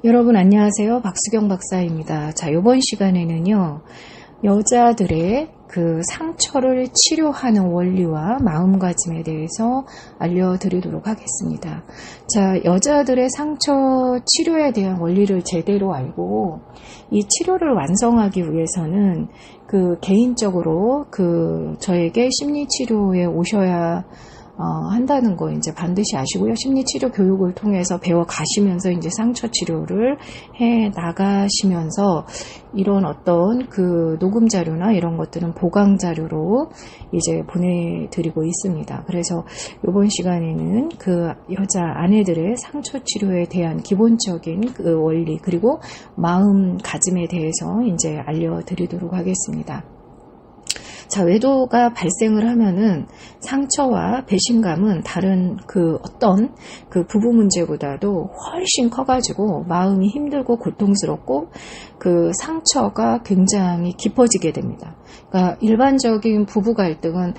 여러분 안녕하세요. 박수경 박사입니다. 자, 이번 시간에는요. 여자들의 그 상처를 치료하는 원리와 마음가짐에 대해서 알려드리도록 하겠습니다. 자, 여자들의 상처 치료에 대한 원리를 제대로 알고 이 치료를 완성하기 위해서는 그 개인적으로 저에게 심리치료에 오셔야 한다는 거 이제 반드시 아시고요. 심리치료 교육을 통해서 배워 가시면서 이제 상처 치료를 해 나가시면서 이런 어떤 그 녹음 자료나 이런 것들은 보강 자료로 이제 보내드리고 있습니다. 그래서 이번 시간에는 그 여자 아내들의 상처 치료에 대한 기본적인 그 원리 그리고 마음가짐에 대해서 이제 알려드리도록 하겠습니다. 자, 외도가 발생을 하면은 상처와 배신감은 다른 그 어떤 그 부부 문제보다도 훨씬 커가지고 마음이 힘들고 고통스럽고 그 상처가 굉장히 깊어지게 됩니다. 그러니까 일반적인 부부 갈등은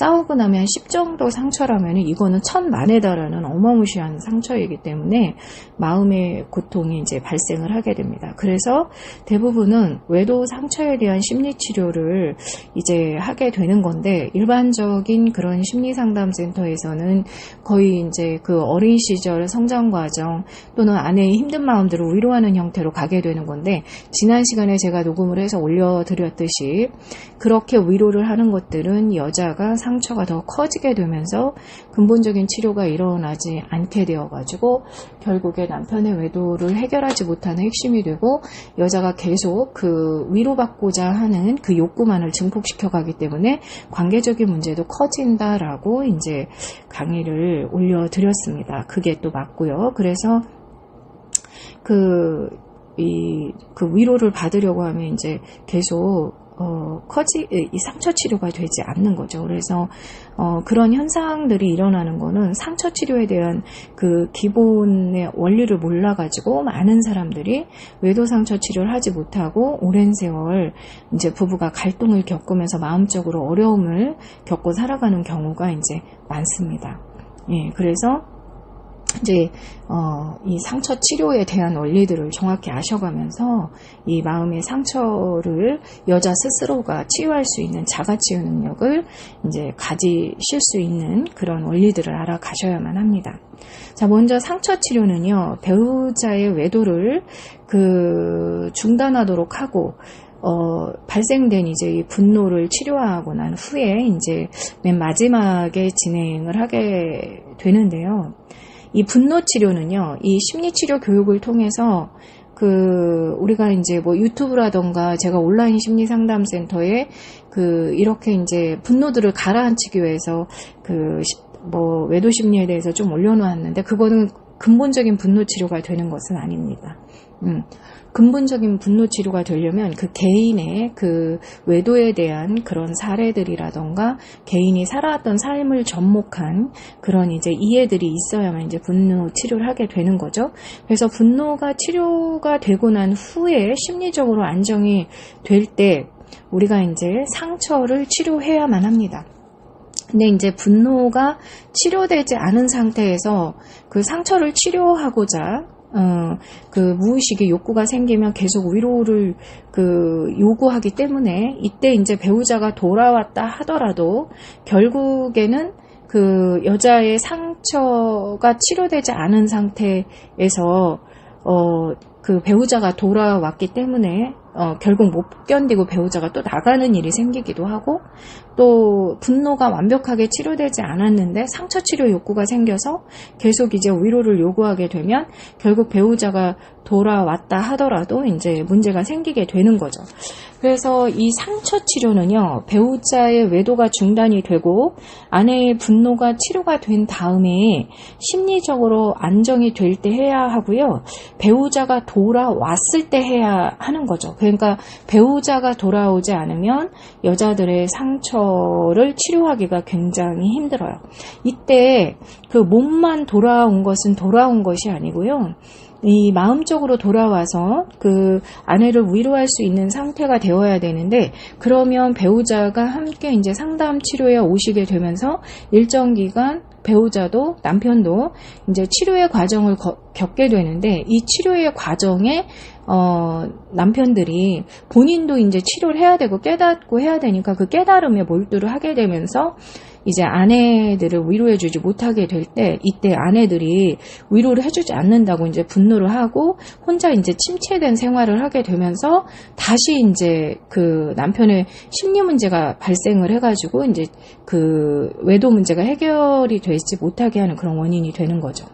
싸우고 나면 10 정도 상처라면 이거는 천만에달하는 어마무시한 상처이기 때문에 마음의 고통이 이제 발생을 하게 됩니다. 그래서 대부분은 외도 상처에 대한 심리치료를 이제 하게 되는 건데 일반적인 그런 심리상담센터에서는 거의 이제 그 어린 시절 성장 과정 또는 아내의 힘든 마음들을 위로하는 형태로 가게 되는 건데 지난 시간에 제가 녹음을 해서 올려드렸듯이 그렇게 위로를 하는 것들은 여자가 상처가 더 커지게 되면서 근본적인 치료가 일어나지 않게 되어가지고 결국에 남편의 외도를 해결하지 못하는 핵심이 되고 여자가 계속 그 위로받고자 하는 그 욕구만을 증폭시켜가기 때문에 관계적인 문제도 커진다라고 이제 강의를 올려드렸습니다. 그게 또 맞고요. 그래서 그 위로를 받으려고 하면 이제 계속 이 상처 치료가 되지 않는 거죠. 그래서 그런 현상들이 일어나는 거는 상처 치료에 대한 그 기본의 원리를 몰라가지고 많은 사람들이 외도 상처 치료를 하지 못하고 오랜 세월 이제 부부가 갈등을 겪으면서 마음적으로 어려움을 겪고 살아가는 경우가 이제 많습니다. 예, 그래서 이제 이 상처 치료에 대한 원리들을 정확히 아셔가면서 이 마음의 상처를 여자 스스로가 치유할 수 있는 자가치유 능력을 이제 가지실 수 있는 그런 원리들을 알아가셔야만 합니다. 자, 먼저 상처 치료는요, 배우자의 외도를 중단하도록 하고 발생된 이제 이 분노를 치료하고 난 후에 이제 맨 마지막에 진행을 하게 되는데요. 이 분노 치료는요, 이 심리치료 교육을 통해서 우리가 이제 뭐 유튜브라던가 제가 온라인 심리상담센터에 이렇게 이제 분노들을 가라앉히기 위해서 외도 심리에 대해서 좀 올려놓았는데 그거는 근본적인 분노 치료가 되는 것은 아닙니다. 근본적인 분노 치료가 되려면 그 개인의 그 외도에 대한 그런 사례들이라던가 개인이 살아왔던 삶을 접목한 그런 이제 이해들이 있어야만 이제 분노 치료를 하게 되는 거죠. 그래서 분노가 치료가 되고 난 후에 심리적으로 안정이 될 때 우리가 이제 상처를 치료해야만 합니다. 근데 이제 분노가 치료되지 않은 상태에서 그 상처를 치료하고자 무의식의 욕구가 생기면 계속 위로를 요구하기 때문에 이때 이제 배우자가 돌아왔다 하더라도 결국에는 여자의 상처가 치료되지 않은 상태에서 배우자가 돌아왔기 때문에 결국 못 견디고 배우자가 또 나가는 일이 생기기도 하고 또 분노가 완벽하게 치료되지 않았는데 상처 치료 욕구가 생겨서 계속 이제 위로를 요구하게 되면 결국 배우자가 돌아왔다 하더라도 이제 문제가 생기게 되는 거죠. 그래서 이 상처 치료는요, 배우자의 외도가 중단이 되고 아내의 분노가 치료가 된 다음에 심리적으로 안정이 될 때 해야 하고요, 배우자가 돌아왔을 때 해야 하는 거죠. 그러니까 배우자가 돌아오지 않으면 여자들의 상처를 치료하기가 굉장히 힘들어요. 이때 몸만 돌아온 것은 돌아온 것이 아니고요, 이 마음적으로 돌아와서 아내를 위로할 수 있는 상태가 되어야 되는데, 그러면 배우자가 함께 이제 상담 치료에 오시게 되면서 일정 기간 배우자도 남편도 이제 치료의 과정을 겪게 되는데, 이 치료의 과정에 남편들이 본인도 이제 치료를 해야 되고 깨닫고 해야 되니까 그 깨달음에 몰두를 하게 되면서 이제 아내들을 위로해주지 못하게 될 때, 이때 아내들이 위로를 해주지 않는다고 이제 분노를 하고 혼자 이제 침체된 생활을 하게 되면서 다시 이제 그 남편의 심리 문제가 발생을 해가지고 이제 그 외도 문제가 해결이 되지 못하게 하는 그런 원인이 되는 거죠.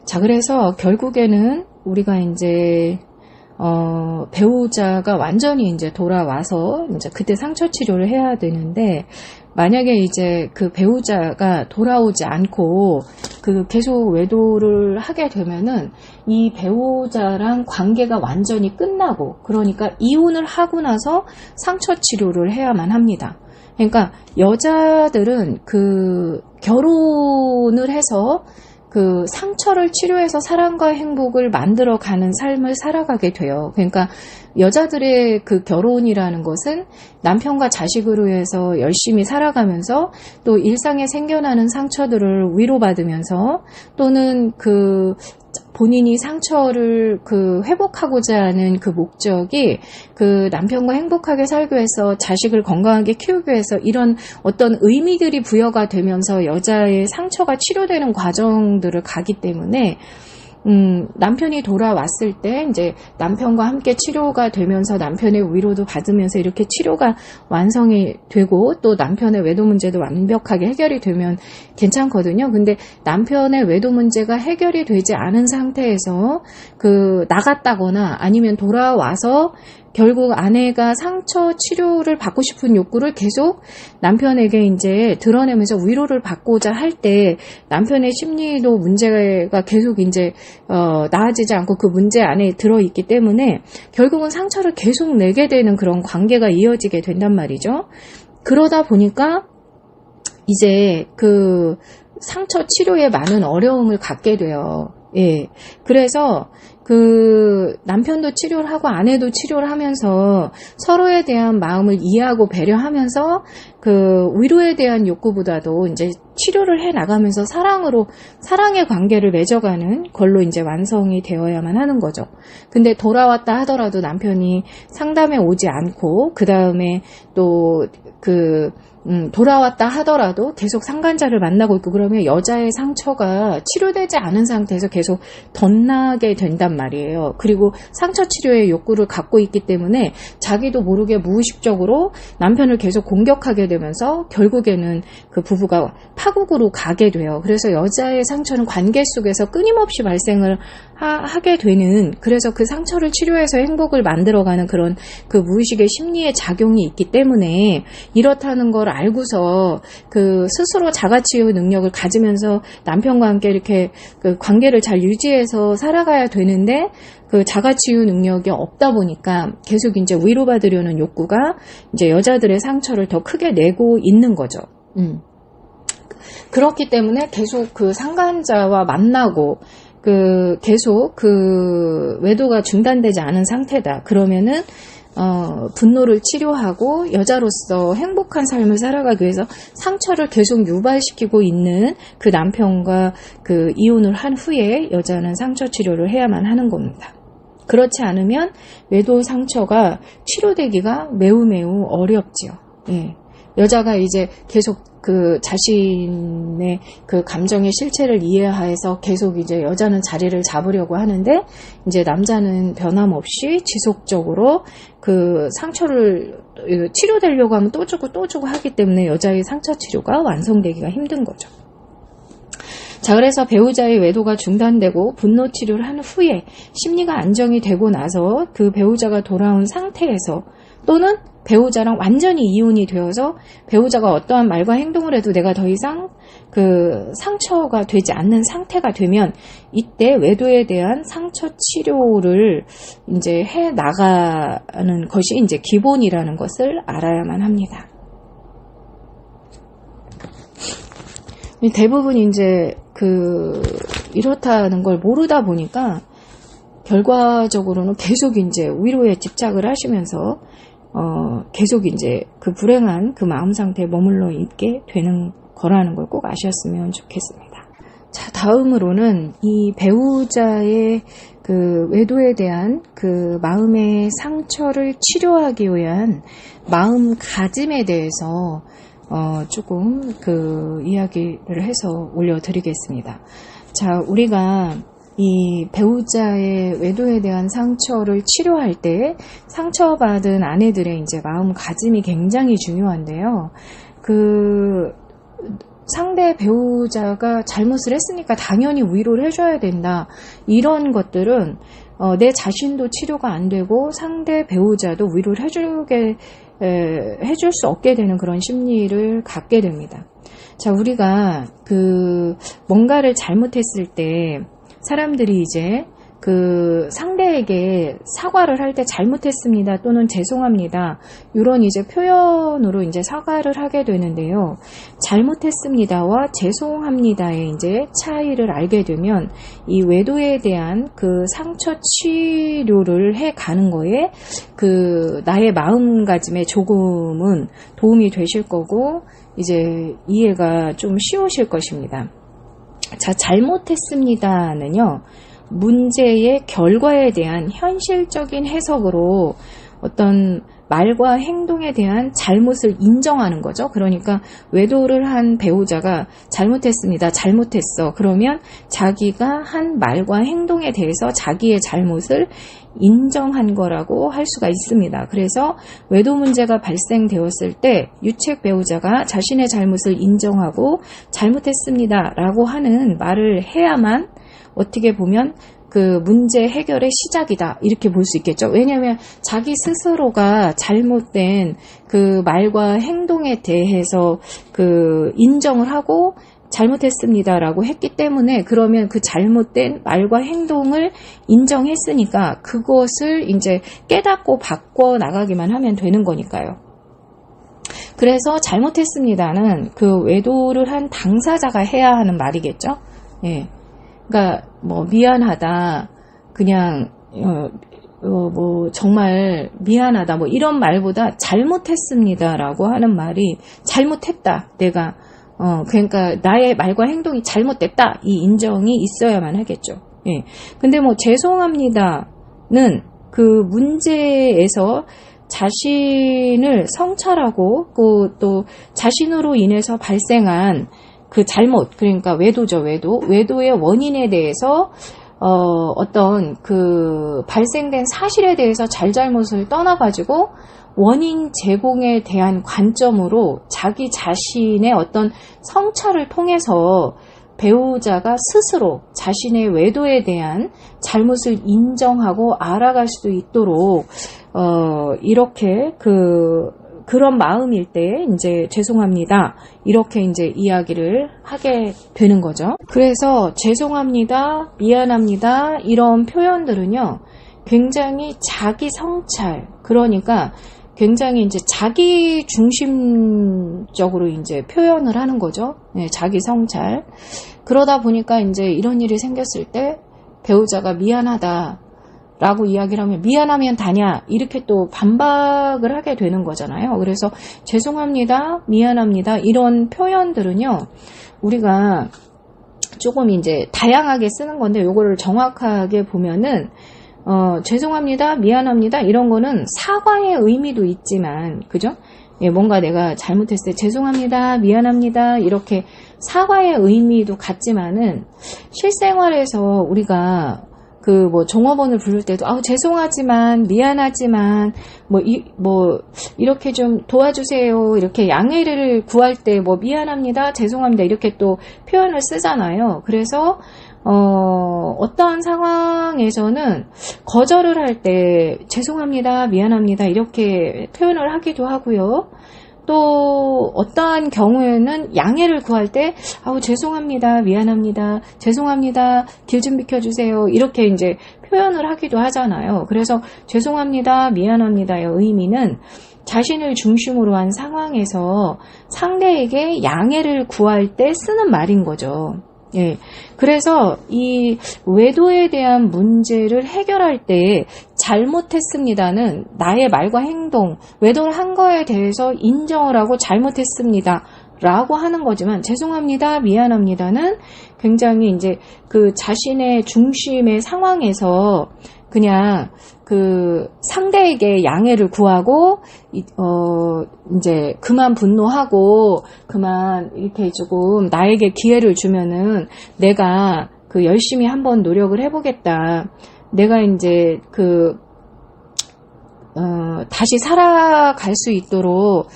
자, 그래서 결국에는 우리가 이제 배우자가 완전히 이제 돌아와서 이제 그때 상처 치료를 해야 되는데, 만약에 이제 그 배우자가 돌아오지 않고 그 계속 외도를 하게 되면은 이 배우자랑 관계가 완전히 끝나고, 그러니까 이혼을 하고 나서 상처 치료를 해야만 합니다. 그러니까 여자들은 그 결혼을 해서 그 상처를 치료해서 사랑과 행복을 만들어가는 삶을 살아가게 돼요. 그러니까 여자들의 그 결혼이라는 것은 남편과 자식으로 해서 열심히 살아가면서 또 일상에 생겨나는 상처들을 위로받으면서 또는 그 본인이 상처를 그 회복하고자 하는 그 목적이 그 남편과 행복하게 살기 위해서, 자식을 건강하게 키우기 위해서, 이런 어떤 의미들이 부여가 되면서 여자의 상처가 치료되는 과정들을 가기 때문에 남편이 돌아왔을 때 이제 남편과 함께 치료가 되면서 남편의 위로도 받으면서 이렇게 치료가 완성이 되고 또 남편의 외도 문제도 완벽하게 해결이 되면 괜찮거든요. 근데 남편의 외도 문제가 해결이 되지 않은 상태에서 그 나갔다거나 아니면 돌아와서 결국 아내가 상처 치료를 받고 싶은 욕구를 계속 남편에게 이제 드러내면서 위로를 받고자 할 때 남편의 심리도 문제가 계속 이제 나아지지 않고 그 문제 안에 들어있기 때문에 결국은 상처를 계속 내게 되는 그런 관계가 이어지게 된단 말이죠. 그러다 보니까 이제 그 상처 치료에 많은 어려움을 갖게 돼요. 예. 그래서 그 남편도 치료를 하고 아내도 치료를 하면서 서로에 대한 마음을 이해하고 배려하면서 그 위로에 대한 욕구보다도 이제 치료를 해 나가면서 사랑의 관계를 맺어가는 걸로 이제 완성이 되어야만 하는 거죠. 근데 돌아왔다 하더라도 남편이 상담에 오지 않고 그 다음에 또 돌아왔다 하더라도 계속 상간자를 만나고 있고, 그러면 여자의 상처가 치료되지 않은 상태에서 계속 덧나게 된단 말이에요. 그리고 상처 치료의 욕구를 갖고 있기 때문에 자기도 모르게 무의식적으로 남편을 계속 공격하게 되면서 결국에는 그 부부가 파국으로 가게 돼요. 그래서 여자의 상처는 관계 속에서 끊임없이 발생을 하게 되는, 그래서 그 상처를 치료해서 행복을 만들어가는 그런 그 무의식의 심리의 작용이 있기 때문에 이렇다는 걸 알고서 그 스스로 자가치유 능력을 가지면서 남편과 함께 이렇게 그 관계를 잘 유지해서 살아가야 되는데 그 자가치유 능력이 없다 보니까 계속 이제 위로받으려는 욕구가 이제 여자들의 상처를 더 크게 내고 있는 거죠. 그렇기 때문에 계속 그 상간자와 만나고 계속 그 외도가 중단되지 않은 상태다. 그러면은 분노를 치료하고 여자로서 행복한 삶을 살아가기 위해서 상처를 계속 유발시키고 있는 그 남편과 그 이혼을 한 후에 여자는 상처 치료를 해야만 하는 겁니다. 그렇지 않으면 외도 상처가 치료되기가 매우 어렵지요. 예. 여자가 이제 계속 그 자신의 그 감정의 실체를 이해해서 계속 이제 여자는 자리를 잡으려고 하는데, 이제 남자는 변함없이 지속적으로 그 상처를 치료되려고 하면 또 주고 하기 때문에 여자의 상처 치료가 완성되기가 힘든 거죠. 자, 그래서 배우자의 외도가 중단되고 분노 치료를 한 후에 심리가 안정이 되고 나서 그 배우자가 돌아온 상태에서, 또는 배우자랑 완전히 이혼이 되어서 배우자가 어떠한 말과 행동을 해도 내가 더 이상 그 상처가 되지 않는 상태가 되면, 이때 외도에 대한 상처 치료를 이제 해 나가는 것이 이제 기본이라는 것을 알아야만 합니다. 대부분 이제 이렇다는 걸 모르다 보니까 결과적으로는 계속 이제 위로에 집착을 하시면서 계속 이제 그 불행한 그 마음 상태에 머물러 있게 되는 거라는 걸 꼭 아셨으면 좋겠습니다. 자, 다음으로는 이 배우자의 그 외도에 대한 그 마음의 상처를 치료하기 위한 마음가짐에 대해서 조금 그 이야기를 해서 올려드리겠습니다. 자, 우리가 이 배우자의 외도에 대한 상처를 치료할 때 상처받은 아내들의 이제 마음가짐이 굉장히 중요한데요. 그 상대 배우자가 잘못을 했으니까 당연히 위로를 해줘야 된다. 이런 것들은 내 자신도 치료가 안 되고 상대 배우자도 위로를 해줄 수 없게 되는 그런 심리를 갖게 됩니다. 자, 우리가 그 뭔가를 잘못했을 때 사람들이 이제 그 상대에게 사과를 할 때 잘못했습니다 또는 죄송합니다 이런 이제 표현으로 이제 사과를 하게 되는데요. 잘못했습니다와 죄송합니다의 이제 차이를 알게 되면 이 외도에 대한 그 상처 치료를 해 가는 거에 그 나의 마음가짐에 조금은 도움이 되실 거고 이제 이해가 좀 쉬우실 것입니다. 자, 잘못했습니다는요. 문제의 결과에 대한 현실적인 해석으로 어떤 말과 행동에 대한 잘못을 인정하는 거죠. 그러니까 외도를 한 배우자가 잘못했습니다. 잘못했어. 그러면 자기가 한 말과 행동에 대해서 자기의 잘못을 인정한 거라고 할 수가 있습니다. 그래서 외도 문제가 발생되었을 때 유책 배우자가 자신의 잘못을 인정하고 잘못했습니다 라고 하는 말을 해야만 어떻게 보면 그 문제 해결의 시작이다 이렇게 볼 수 있겠죠. 왜냐하면 자기 스스로가 잘못된 그 말과 행동에 대해서 그 인정을 하고 잘못했습니다라고 했기 때문에 그러면 그 잘못된 말과 행동을 인정했으니까 그것을 이제 깨닫고 바꿔 나가기만 하면 되는 거니까요. 그래서 잘못했습니다는 그 외도를 한 당사자가 해야 하는 말이겠죠. 예. 그러니까 뭐 미안하다, 그냥 뭐 정말 미안하다, 뭐 이런 말보다 잘못했습니다라고 하는 말이 잘못했다, 내가 그러니까 나의 말과 행동이 잘못됐다 이 인정이 있어야만 하겠죠. 예. 근데 뭐 죄송합니다는 그 문제에서 자신을 성찰하고 또 자신으로 인해서 발생한 그 잘못, 그러니까 외도죠, 외도의 원인에 대해서 어떤 그 발생된 사실에 대해서 잘잘못을 떠나가지고 원인 제공에 대한 관점으로 자기 자신의 어떤 성찰을 통해서 배우자가 스스로 자신의 외도에 대한 잘못을 인정하고 알아갈 수 있도록 이렇게 그런 마음일 때 이제 죄송합니다 이렇게 이제 이야기를 하게 되는 거죠. 그래서 죄송합니다, 미안합니다 이런 표현들은요 굉장히 자기 성찰, 그러니까 굉장히 이제 자기 중심적으로 이제 표현을 하는 거죠. 네, 자기 성찰. 그러다 보니까 이제 이런 일이 생겼을 때 배우자가 미안하다 라고 이야기를 하면 미안하면 다냐 이렇게 또 반박을 하게 되는 거잖아요. 그래서 죄송합니다, 미안합니다 이런 표현들은요 우리가 조금 이제 다양하게 쓰는 건데 요거를 정확하게 보면은 죄송합니다, 미안합니다 이런 거는 사과의 의미도 있지만 그죠? 예, 뭔가 내가 잘못했을 때 죄송합니다, 미안합니다 이렇게 사과의 의미도 같지만은 실생활에서 우리가 그 뭐 종업원을 부를 때도 죄송하지만 미안하지만 뭐 이렇게 좀 도와주세요 이렇게 양해를 구할 때 뭐 미안합니다, 죄송합니다 이렇게 또 표현을 쓰잖아요. 그래서 어떠한 상황에서는 거절을 할 때 죄송합니다, 미안합니다 이렇게 표현을 하기도 하고요. 또 어떠한 경우에는 양해를 구할 때 죄송합니다, 미안합니다, 죄송합니다, 길 좀 비켜주세요 이렇게 이제 표현을 하기도 하잖아요. 그래서 죄송합니다, 미안합니다의 의미는 자신을 중심으로 한 상황에서 상대에게 양해를 구할 때 쓰는 말인 거죠. 예. 그래서 이 외도에 대한 문제를 해결할 때 잘못했습니다는 나의 말과 행동, 외도를 한 거에 대해서 인정을 하고 잘못했습니다 라고 하는 거지만, 죄송합니다, 미안합니다는 굉장히 이제 그 자신의 중심의 상황에서 그냥 그 상대에게 양해를 구하고, 이제 그만 분노하고, 그만 이렇게 조금 나에게 기회를 주면은 내가 그 열심히 한번 노력을 해보겠다. 내가 이제 다시 살아갈 수 있도록,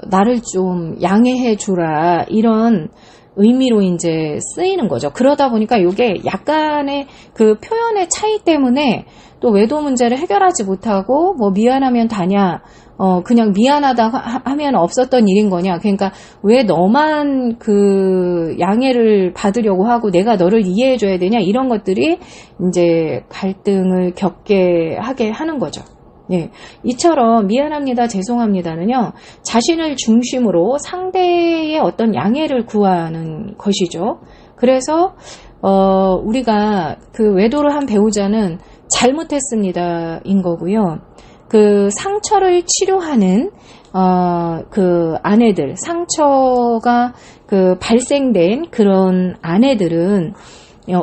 나를 좀 양해해 주라. 이런 의미로 이제 쓰이는 거죠. 그러다 보니까 이게 약간의 그 표현의 차이 때문에 또 외도 문제를 해결하지 못하고, 뭐 미안하면 다냐, 그냥 미안하다 하면 없었던 일인 거냐. 그러니까 왜 너만 그 양해를 받으려고 하고 내가 너를 이해해 줘야 되냐. 이런 것들이 이제 갈등을 겪게 하게 하는 거죠. 네. 이처럼 미안합니다, 죄송합니다는요, 자신을 중심으로 상대의 어떤 양해를 구하는 것이죠. 그래서, 우리가 그 외도를 한 배우자는 잘못했습니다인 거고요. 그 상처를 치료하는, 그 아내들, 상처가 그 발생된 그런 아내들은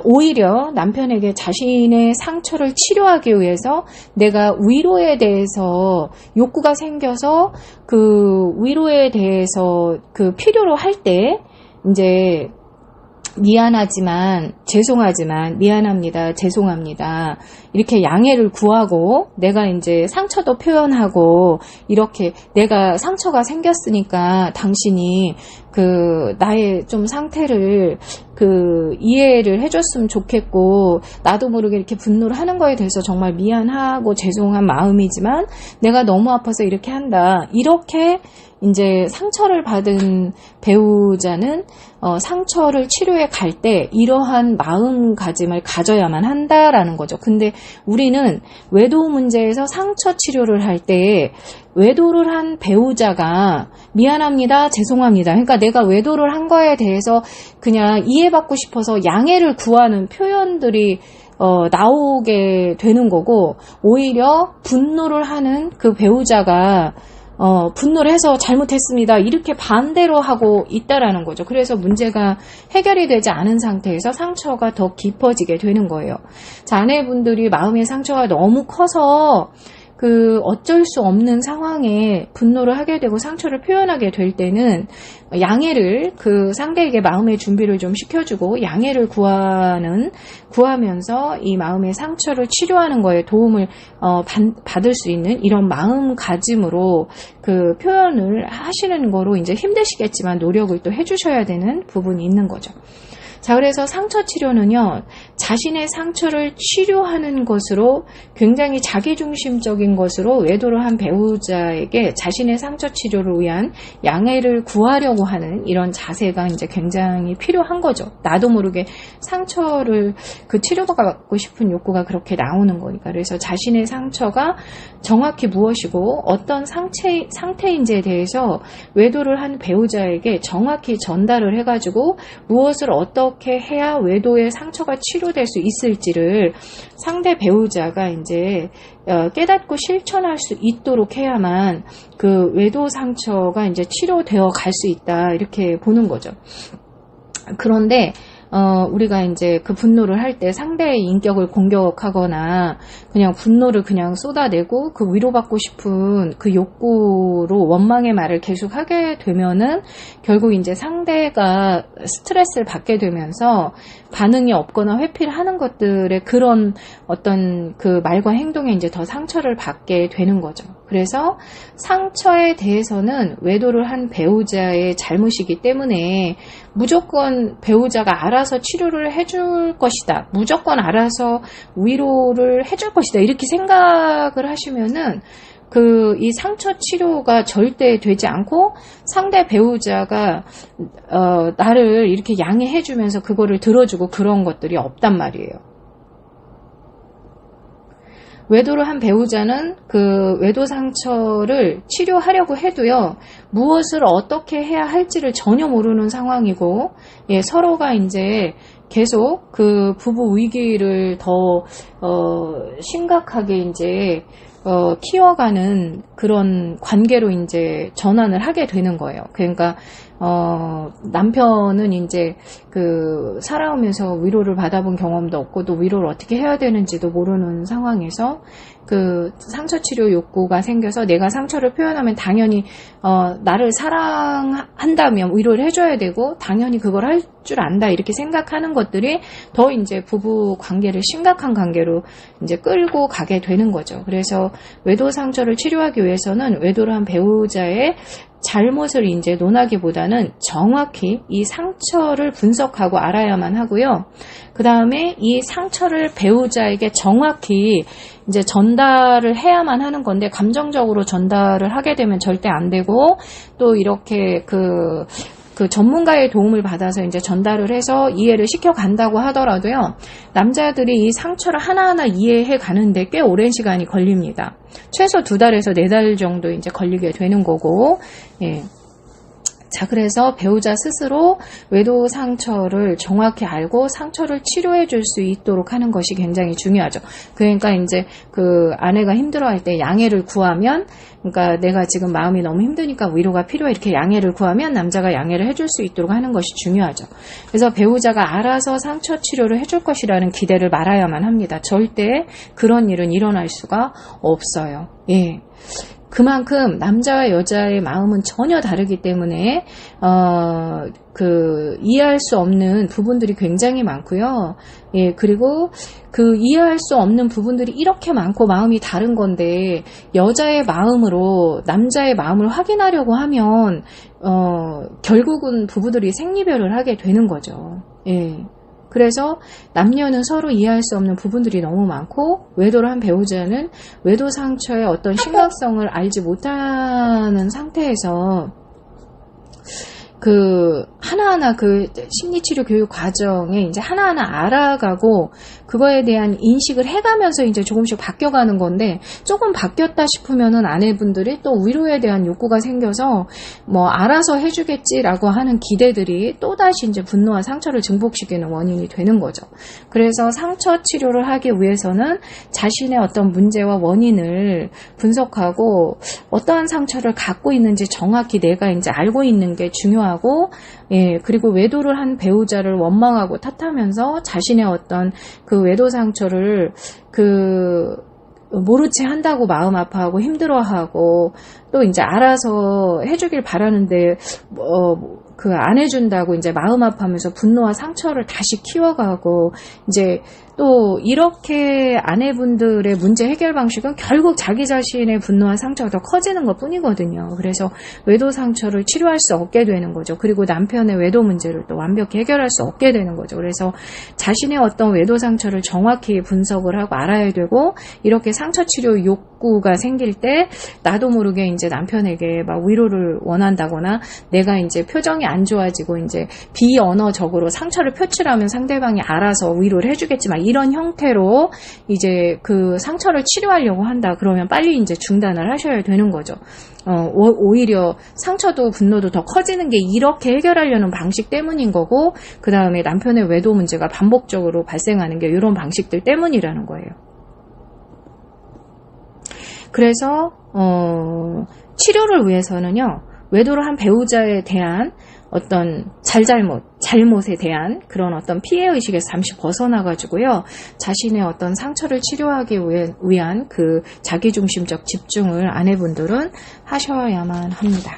오히려 남편에게 자신의 상처를 치료하기 위해서 내가 위로에 대해서 욕구가 생겨서 그 위로에 대해서 그 필요로 할 때 이제 미안하지만, 죄송하지만, 미안합니다, 죄송합니다, 이렇게 양해를 구하고, 내가 이제 상처도 표현하고, 이렇게 내가 상처가 생겼으니까 당신이 그 나의 좀 상태를 그 이해를 해줬으면 좋겠고, 나도 모르게 이렇게 분노를 하는 거에 대해서 정말 미안하고 죄송한 마음이지만 내가 너무 아파서 이렇게 한다. 이렇게 이제 상처를 받은 배우자는 상처를 치료해 갈 때 이러한 마음가짐을 가져야만 한다라는 거죠. 근데 우리는 외도 문제에서 상처 치료를 할 때 외도를 한 배우자가 미안합니다, 죄송합니다, 그러니까 내가 외도를 한 거에 대해서 그냥 이해받고 싶어서 양해를 구하는 표현들이 나오게 되는 거고, 오히려 분노를 하는 그 배우자가 분노를 해서 잘못했습니다, 이렇게 반대로 하고 있다라는 거죠. 그래서 문제가 해결이 되지 않은 상태에서 상처가 더 깊어지게 되는 거예요. 자, 아내분들이 마음의 상처가 너무 커서 그 어쩔 수 없는 상황에 분노를 하게 되고 상처를 표현하게 될 때는 양해를, 그 상대에게 마음의 준비를 좀 시켜주고 양해를 구하면서 이 마음의 상처를 치료하는 거에 도움을 받을 수 있는 이런 마음가짐으로 그 표현을 하시는 거로 이제 힘드시겠지만 노력을 또 해주셔야 되는 부분이 있는 거죠. 자, 그래서 상처 치료는요, 자신의 상처를 치료하는 것으로, 굉장히 자기중심적인 것으로 외도를 한 배우자에게 자신의 상처 치료를 위한 양해를 구하려고 하는 이런 자세가 이제 굉장히 필요한 거죠. 나도 모르게 상처를 그 치료받고 싶은 욕구가 그렇게 나오는 거니까. 그래서 자신의 상처가 정확히 무엇이고 어떤 상태인지에 대해서 외도를 한 배우자에게 정확히 전달을 해가지고 무엇을 어떻게 해야 외도의 상처가 치료될 수 있을지를 상대 배우자가 이제 깨닫고 실천할 수 있도록 해야만 그 외도 상처가 이제 치료되어 갈 수 있다, 이렇게 보는 거죠. 그런데 우리가 이제 그 분노를 할 때 상대의 인격을 공격하거나 그냥 분노를 그냥 쏟아내고 그 위로받고 싶은 그 욕구로 원망의 말을 계속 하게 되면은 결국 이제 상대가 스트레스를 받게 되면서 반응이 없거나 회피를 하는 것들의 그런 어떤 그 말과 행동에 이제 더 상처를 받게 되는 거죠. 그래서 상처에 대해서는 외도를 한 배우자의 잘못이기 때문에 무조건 배우자가 알아서 치료를 해줄 것이다, 무조건 알아서 위로를 해줄 것이다, 이렇게 생각을 하시면은 이 상처 치료가 절대 되지 않고 상대 배우자가 나를 이렇게 양해해주면서 그거를 들어주고 그런 것들이 없단 말이에요. 외도를 한 배우자는 그 외도 상처를 치료하려고 해도요, 무엇을 어떻게 해야 할지를 전혀 모르는 상황이고, 서로가 이제 계속 그 부부 위기를 더 심각하게 이제 키워가는 그런 관계로 이제 전환을 하게 되는 거예요. 그러니까 남편은 이제 살아오면서 위로를 받아본 경험도 없고 또 위로를 어떻게 해야 되는지도 모르는 상황에서 상처 치료 욕구가 생겨서 내가 상처를 표현하면 당연히 나를 사랑한다면 위로를 해줘야 되고 당연히 그걸 할 줄 안다 이렇게 생각하는 것들이 더 이제 부부 관계를 심각한 관계로 이제 끌고 가게 되는 거죠. 그래서 외도 상처를 치료하기 위해서는 외도를 한 배우자의 잘못을 이제 논하기보다는 정확히 이 상처를 분석하고 알아야만 하고요. 그 다음에 이 상처를 배우자에게 정확히 이제 전달을 해야만 하는 건데 감정적으로 전달을 하게 되면 절대 안 되고 또 이렇게 그 전문가의 도움을 받아서 이제 전달을 해서 이해를 시켜간다고 하더라도요. 남자들이 이 상처를 하나하나 이해해 가는데 꽤 오랜 시간이 걸립니다. 최소 2달에서 4달 정도 이제 걸리게 되는 거고, 예. 자, 그래서 배우자 스스로 외도 상처를 정확히 알고 상처를 치료해 줄 수 있도록 하는 것이 굉장히 중요하죠. 그러니까 이제 아내가 힘들어할 때 양해를 구하면, 그러니까 내가 지금 마음이 너무 힘드니까 위로가 필요해 이렇게 양해를 구하면 남자가 양해를 해줄 수 있도록 하는 것이 중요하죠. 그래서 배우자가 알아서 상처 치료를 해줄 것이라는 기대를 말아야만 합니다. 절대 그런 일은 일어날 수가 없어요. 예. 그만큼 남자와 여자의 마음은 전혀 다르기 때문에 이해할 수 없는 부분들이 굉장히 많고요. 예, 그리고 이해할 수 없는 부분들이 이렇게 많고 마음이 다른 건데 여자의 마음으로 남자의 마음을 확인하려고 하면 결국은 부부들이 생리별을 하게 되는 거죠. 예. 그래서 남녀는 서로 이해할 수 없는 부분들이 너무 많고 외도를 한 배우자는 외도 상처의 어떤 심각성을 알지 못하는 상태에서 하나하나 심리치료 교육 과정에 이제 하나하나 알아가고 그거에 대한 인식을 해가면서 이제 조금씩 바뀌어가는 건데 조금 바뀌었다 싶으면은 아내분들이 또 위로에 대한 욕구가 생겨서 알아서 해주겠지라고 하는 기대들이 또다시 이제 분노와 상처를 증폭시키는 원인이 되는 거죠. 그래서 상처 치료를 하기 위해서는 자신의 어떤 문제와 원인을 분석하고 어떠한 상처를 갖고 있는지 정확히 내가 이제 알고 있는 게 중요하고 예, 그리고 외도를 한 배우자를 원망하고 탓하면서 자신의 어떤 외도 상처를 모른 채 한다고 마음 아파하고 힘들어하고 또 이제 알아서 해주길 바라는데 안 해준다고 이제 마음 아파하면서 분노와 상처를 다시 키워가고 이제 또 이렇게 아내분들의 문제 해결 방식은 결국 자기 자신의 분노와 상처가 더 커지는 것 뿐이거든요. 그래서 외도 상처를 치료할 수 없게 되는 거죠. 그리고 남편의 외도 문제를 또 완벽히 해결할 수 없게 되는 거죠. 그래서 자신의 어떤 외도 상처를 정확히 분석을 하고 알아야 되고 이렇게 상처 치료 욕구가 생길 때 나도 모르게 이제 남편에게 막 위로를 원한다거나 내가 이제 표정이 안 좋아지고 이제 비언어적으로 상처를 표출하면 상대방이 알아서 위로를 해주겠지만 이런 형태로 이제 상처를 치료하려고 한다. 그러면 빨리 이제 중단을 하셔야 되는 거죠. 오히려 상처도 분노도 더 커지는 게 이렇게 해결하려는 방식 때문인 거고 그 다음에 남편의 외도 문제가 반복적으로 발생하는 게 이런 방식들 때문이라는 거예요. 그래서 치료를 위해서는요. 외도를 한 배우자에 대한 어떤 잘못에 대한 그런 어떤 피해의식에서 잠시 벗어나가지고요. 자신의 어떤 상처를 치료하기 위한 자기중심적 집중을 아내분들은 하셔야만 합니다.